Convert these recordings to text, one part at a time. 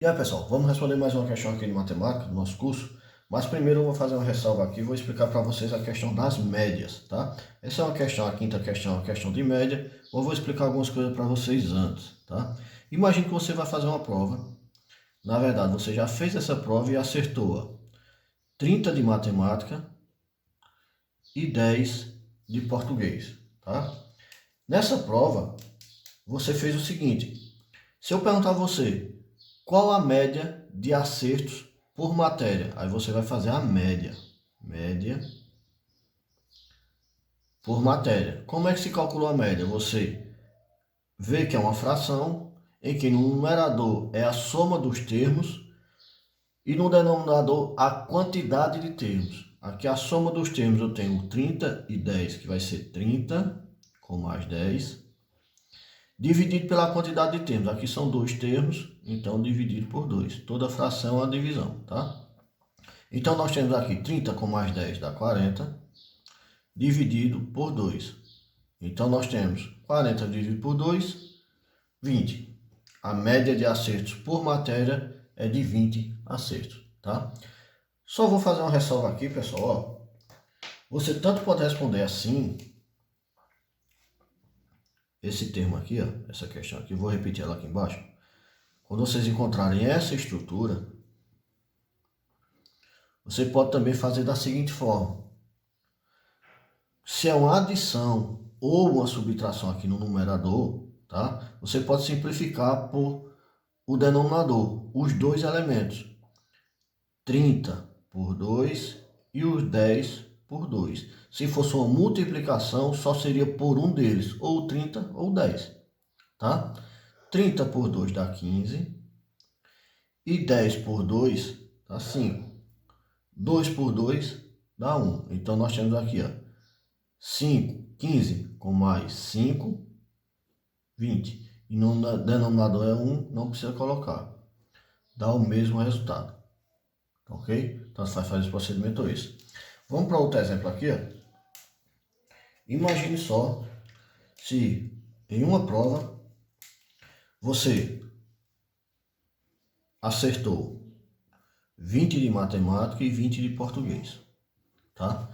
E aí, pessoal, vamos responder mais uma questão aqui de matemática do nosso curso. Mas primeiro eu vou fazer uma ressalva aqui e vou explicar para vocês a questão das médias, tá? Essa é uma questão, a quinta questão é uma questão de média. Eu vou explicar algumas coisas para vocês antes, tá? Imagine que você vai fazer uma prova. Na verdade, você já fez essa prova e acertou 30 de matemática e 10 de português, tá? Nessa prova, você fez o seguinte. Se eu perguntar a você qual a média de acertos por matéria, aí você vai fazer a média por matéria. Como é que se calcula a média? Você vê que é uma fração em que no numerador é a soma dos termos e no denominador a quantidade de termos. Aqui a soma dos termos eu tenho 30 e 10, que vai ser 30 com mais 10, dividido pela quantidade de termos. Aqui são dois termos, então dividido por 2. Toda fração é uma divisão, tá? Então nós temos aqui 30 com mais 10 dá 40, dividido por 2. Então nós temos 40 dividido por 2, 20. A média de acertos por matéria é de 20 acertos, tá? Só vou fazer uma ressalva aqui, pessoal. Você tanto pode responder assim, esse termo aqui, essa questão aqui, vou repetir ela aqui embaixo. Quando vocês encontrarem essa estrutura, você pode também fazer da seguinte forma. Se é uma adição ou uma subtração aqui no numerador, tá? Você pode simplificar por o denominador, os dois elementos. 30 por 2 e os 10 por 2. Se fosse uma multiplicação, só seria por um deles, ou 30 ou 10, tá? 30 por 2 dá 15 e 10 por 2 dá 5. 2 por 2 dá 1. Então nós temos aqui, 5, 15 com mais 5, 20. E no denominador é 1, não precisa colocar. Dá o mesmo resultado. Ok? Então você vai fazer esse procedimento esse. Vamos para outro exemplo aqui. Imagine só se em uma prova você acertou 20 de matemática e 20 de português, tá?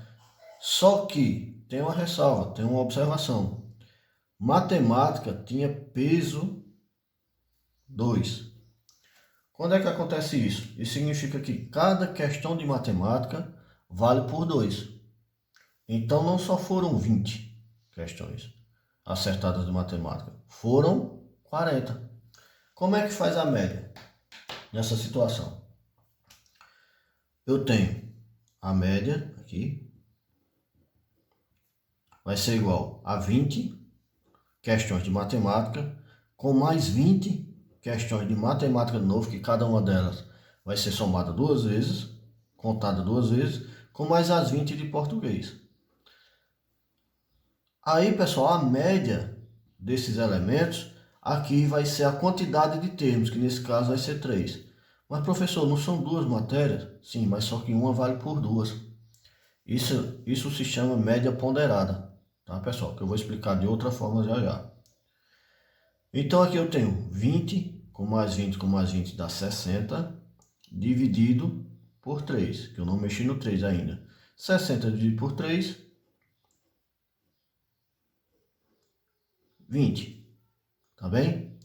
Só que tem uma ressalva, tem uma observação. Matemática tinha peso 2. Quando é que acontece isso? Isso significa que cada questão de matemática vale por 2. Então não só foram 20 questões acertadas de matemática, foram 40. Como é que faz a média nessa situação? Eu tenho a média aqui, vai ser igual a 20 questões de matemática, com mais 20 questões de matemática de novo, que cada uma delas vai ser somada duas vezes, contada duas vezes, com mais as 20 de português. Aí, pessoal, a média desses elementos aqui vai ser a quantidade de termos, que nesse caso vai ser 3. Mas, professor, não são duas matérias? Sim, mas só que uma vale por duas. Isso se chama média ponderada, tá, pessoal? Que eu vou explicar de outra forma já já. Então aqui eu tenho 20 com mais 20 com mais 20 dá 60, dividido por 3, que eu não mexi no 3 ainda. 60 dividido por 3, 20, tá bem?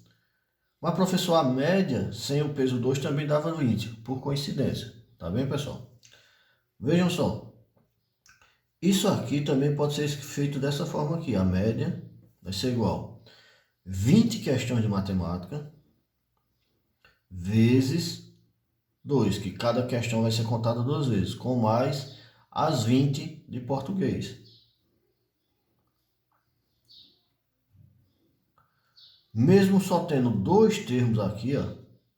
Mas, professor, a média sem o peso 2 também dava 20, por coincidência, tá bem, pessoal? Vejam só, isso aqui também pode ser feito dessa forma aqui, a média vai ser igual 20 questões de matemática vezes 2, que cada questão vai ser contada duas vezes, com mais as 20 de português. Mesmo só tendo dois termos aqui,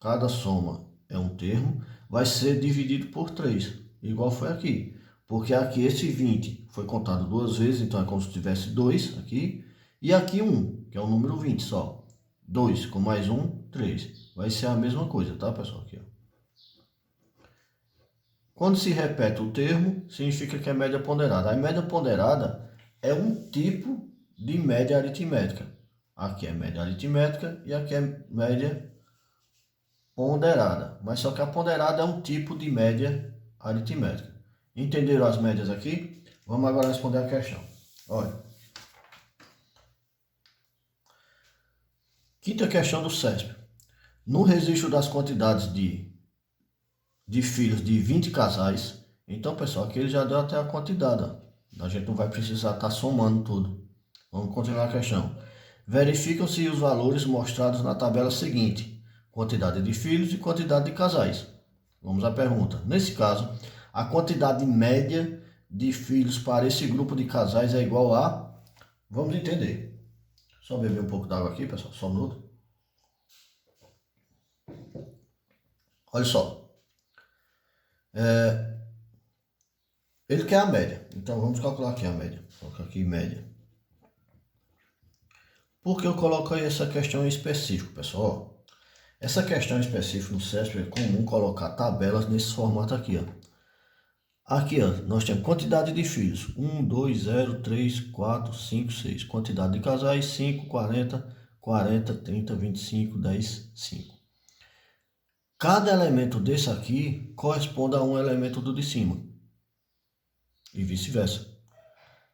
cada soma é um termo, vai ser dividido por 3, igual foi aqui. Porque aqui esse 20 foi contado duas vezes, então é como se tivesse 2 aqui, e aqui 1, que é o número 20 só. 2 com mais 1, 3. Vai ser a mesma coisa, tá, pessoal? Aqui, Quando se repete o termo, significa que é média ponderada. A média ponderada é um tipo de média aritmética. Aqui é média aritmética e aqui é média ponderada. Mas só que a ponderada é um tipo de média aritmética. Entenderam as médias aqui? Vamos agora responder a questão. Olha. Quinta questão do CESP. No registro das quantidades de filhos de 20 casais, então, pessoal, aqui ele já deu até a quantidade. Ó. A gente não vai precisar estar somando tudo. Vamos continuar a questão. Verificam-se os valores mostrados na tabela seguinte. Quantidade de filhos e quantidade de casais. Vamos à pergunta. Nesse caso, a quantidade média de filhos para esse grupo de casais é igual a... Vamos entender. Só beber um pouco d'água aqui, pessoal. Só um minuto. Olha só. Ele quer a média. Então, vamos calcular aqui a média. Vou colocar aqui média. Por que eu coloquei essa questão em específico, pessoal? Essa questão em específico no CESP é comum colocar tabelas nesse formato aqui, ó. Aqui, ó, nós temos quantidade de filhos. 1, 2, 0, 3, 4, 5, 6. Quantidade de casais, 5, 40, 40, 30, 25, 10, 5. Cada elemento desse aqui corresponde a um elemento do de cima. E vice-versa.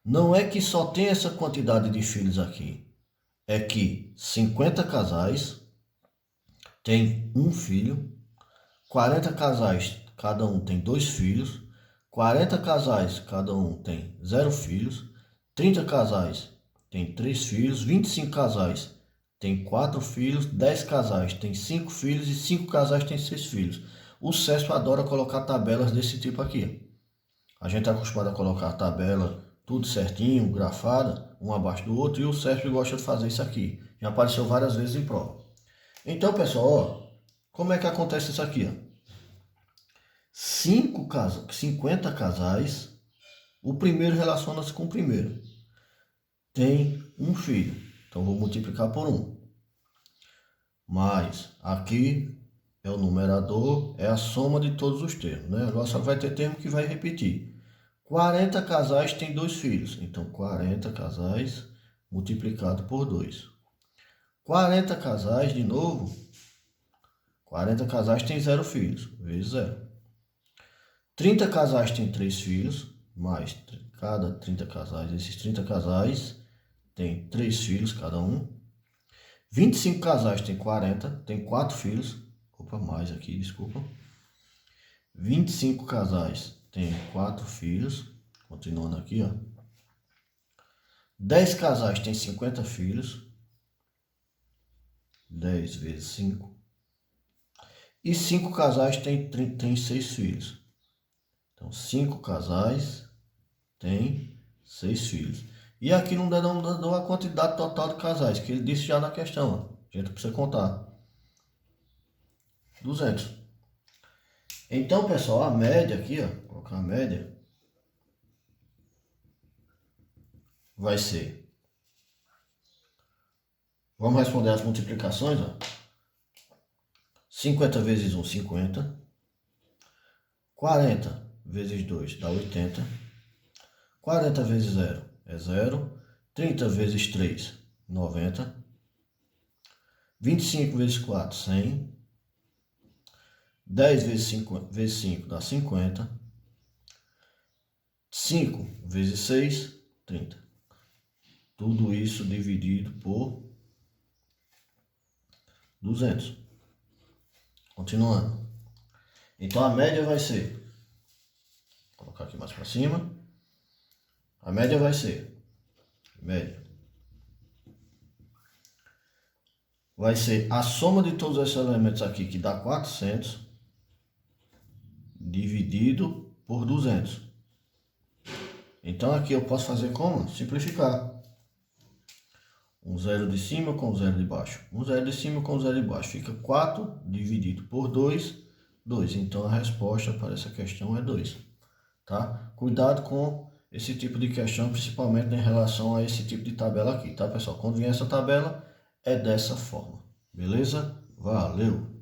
Não é que só tem essa quantidade de filhos aqui. É que 50 casais tem um filho, 40 casais, cada um tem 2 filhos, 40 casais, cada um tem 0 filhos, 30 casais tem 3 filhos, 25 casais tem 4 filhos, 10 casais tem 5 filhos e 5 casais tem 6 filhos. O CESP adora colocar tabelas desse tipo aqui. A gente está acostumado a colocar tabela tudo certinho, grafada, um abaixo do outro, e o CESP gosta de fazer isso aqui. Já apareceu várias vezes em prova. Então, pessoal, ó, como é que acontece isso aqui? Ó? 50 casais, o primeiro relaciona-se com o primeiro. Tem um filho, então vou multiplicar por 1. Mas aqui é o numerador, é a soma de todos os termos, né? Agora só vai ter termo que vai repetir. 40 casais tem 2 filhos, então 40 casais multiplicado por 2. 40 casais, de novo, 40 casais tem 0 filhos, vezes 0. 30 casais tem 3 filhos, mais cada 30 casais, esses 30 casais tem 3 filhos cada um. 25 casais tem 40, tem 4 filhos, opa, mais aqui, desculpa. 25 casais tem 4 filhos, continuando aqui, ó. 10 casais tem 50 filhos, 10 vezes 5. E 5 casais tem 6 filhos. Então, 5 casais tem 6 filhos. E aqui não dá a quantidade total de casais, que ele disse já na questão. Ó. A gente precisa contar. 200. Então, pessoal, a média aqui, ó, vou colocar a média, vai ser... Vamos responder as multiplicações, ó. 50 vezes 1, 50. 40 vezes 2 dá 80. 40 vezes 0 é 0. 30 vezes 3, 90. 25 vezes 4, 100. 10 vezes 5 dá 50. 5 vezes 6, 30. Tudo isso dividido por 200. Continuando. Então a média vai ser... Vou colocar aqui mais para cima. A média vai ser... Média. Vai ser a soma de todos esses elementos aqui, que dá 400, dividido por 200. Então aqui eu posso fazer como? Simplificar. Um zero de cima com um zero de baixo. Um zero de cima com um zero de baixo. Fica 4 dividido por 2, 2. Então a resposta para essa questão é 2. Tá? Cuidado com esse tipo de questão, principalmente em relação a esse tipo de tabela aqui, tá, pessoal? Quando vier essa tabela, é dessa forma. Beleza? Valeu!